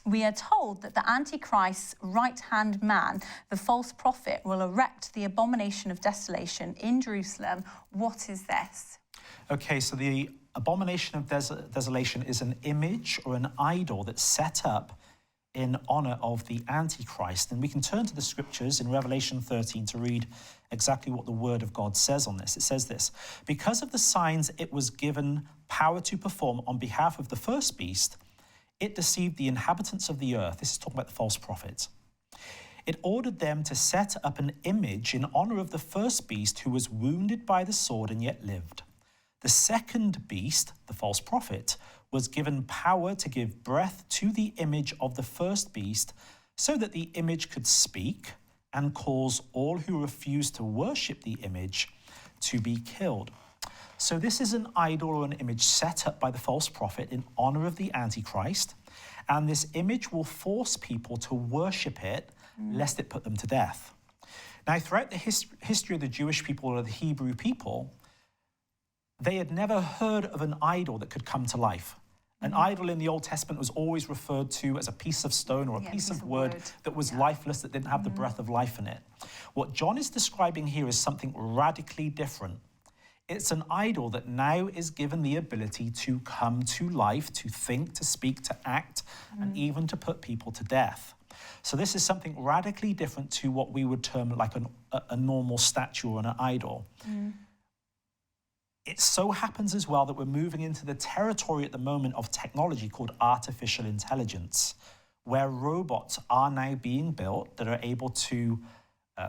we are told that the Antichrist's right-hand man, the false prophet, will erect the abomination of desolation in Jerusalem. What is this? Okay, so the abomination of desolation is an image or an idol that's set up in honor of the Antichrist. And we can turn to the scriptures in Revelation 13 to read exactly what the word of God says on this. It says this: because of the signs it was given power to perform on behalf of the first beast, it deceived the inhabitants of the earth. This is talking about the false prophets. It ordered them to set up an image in honor of the first beast who was wounded by the sword and yet lived. The second beast, the false prophet, was given power to give breath to the image of the first beast so that the image could speak and cause all who refused to worship the image to be killed. So this is an idol or an image set up by the false prophet in honor of the Antichrist, and this image will force people to worship it lest it put them to death. Now, throughout the history of the Jewish people or the Hebrew people, they had never heard of an idol that could come to life. An idol in the Old Testament was always referred to as a piece of stone or a piece of wood that was lifeless, that didn't have the breath of life in it. What John is describing here is something radically different. It's an idol that now is given the ability to come to life, to think, to speak, to act, and even to put people to death. So this is something radically different to what we would term like a normal statue or an idol. It so happens as well that we're moving into the territory at the moment of technology called artificial intelligence, where robots are now being built that are able to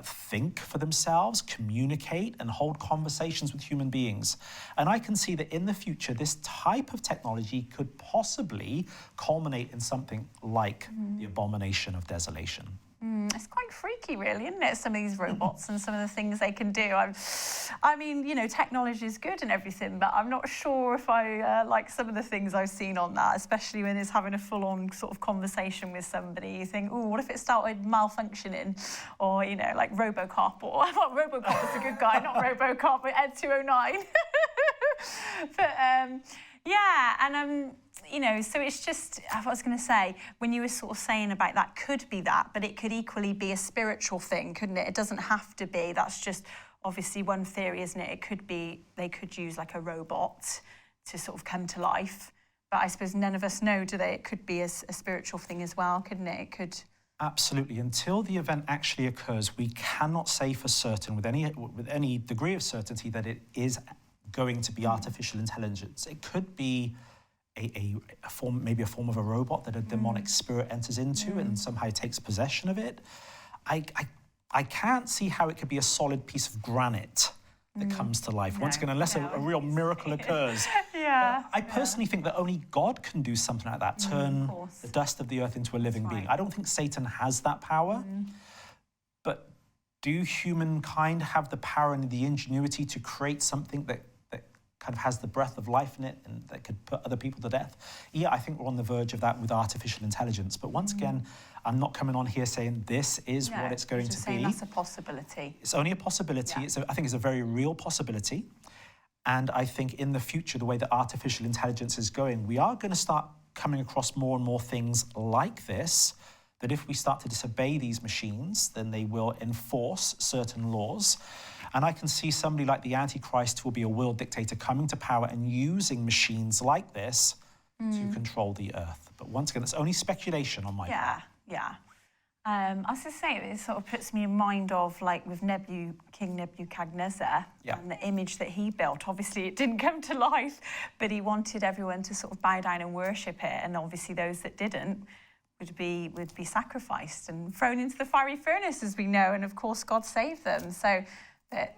think for themselves, communicate, and hold conversations with human beings. And I can see that in the future, this type of technology could possibly culminate in something like the abomination of desolation. It's quite freaky, really, isn't it? Some of these robots and some of the things they can do. I mean, you know, technology is good and everything, but I'm not sure if I like some of the things I've seen on that, especially when it's having a full-on sort of conversation with somebody. You think, oh, what if it started malfunctioning? Or, you know, like RoboCop, or I thought RoboCop was a good guy, not RoboCop, but Ed 209. But, yeah, and you know, so it's just, I was going to say, when you were sort of saying about that could be that, but it could equally be a spiritual thing, couldn't it? It doesn't have to be. That's just obviously one theory, isn't it? It could be, they could use like a robot to sort of come to life. But I suppose none of us know, do they? It could be a spiritual thing as well, couldn't it? It could... Absolutely. Until the event actually occurs, we cannot say for certain with any degree of certainty that it is going to be artificial intelligence. It could be a form, maybe a form of a robot that a demonic spirit enters into and somehow takes possession of it. I can't see how it could be a solid piece of granite that comes to life. Once again, unless a real miracle occurs. Yeah. But I personally think that only God can do something like that, turn the dust of the earth into a living being. I don't think Satan has that power. But do humankind have the power and the ingenuity to create something that kind of has the breath of life in it and that could put other people to death? Yeah, I think we're on the verge of that with artificial intelligence. But once again, I'm not coming on here saying this is what it's going to be. Saying that's a possibility. It's only a possibility. Yeah. I think it's a very real possibility. And I think in the future, the way that artificial intelligence is going, we are going to start coming across more and more things like this, that if we start to disobey these machines, then they will enforce certain laws. And I can see somebody like the Antichrist, who will be a world dictator, coming to power and using machines like this to control the earth. But once again, it's only speculation on my part. Yeah. I was just saying, it sort of puts me in mind of, like, with King Nebuchadnezzar and the image that he built. Obviously, it didn't come to life, but he wanted everyone to sort of bow down and worship it. And obviously, those that didn't would be sacrificed and thrown into the fiery furnace, as we know. And of course, God saved them. So,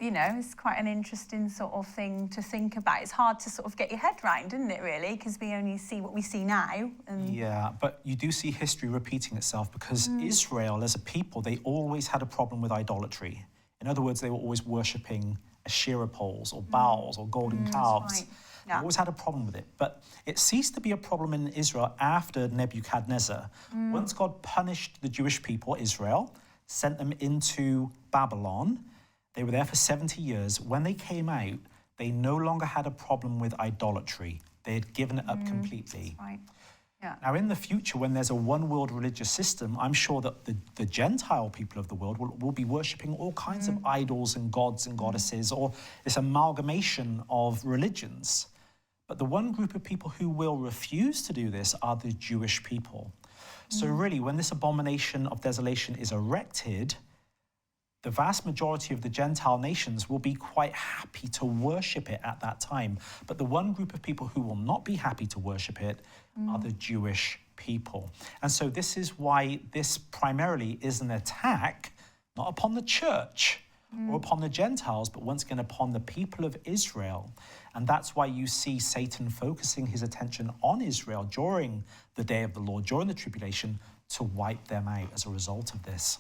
you know, it's quite an interesting sort of thing to think about. It's hard to sort of get your head round, isn't it, really? Because we only see what we see now. And... Yeah, but you do see history repeating itself, because Israel, as a people, they always had a problem with idolatry. In other words, they were always worshipping Asherah poles or Baals or golden calves. Right. They always had a problem with it. But it ceased to be a problem in Israel after Nebuchadnezzar. Once God punished the Jewish people, Israel, sent them into Babylon. They were there for 70 years. When they came out, they no longer had a problem with idolatry. They had given it up completely. Right. Yeah. Now, in the future, when there's a one-world religious system, I'm sure that the Gentile people of the world will be worshipping all kinds of idols and gods and goddesses, or this amalgamation of religions. But the one group of people who will refuse to do this are the Jewish people. So really, when this abomination of desolation is erected, the vast majority of the Gentile nations will be quite happy to worship it at that time. But the one group of people who will not be happy to worship it are the Jewish people. And so this is why this primarily is an attack, not upon the church or upon the Gentiles, but once again upon the people of Israel. And that's why you see Satan focusing his attention on Israel during the day of the Lord, during the tribulation, to wipe them out as a result of this.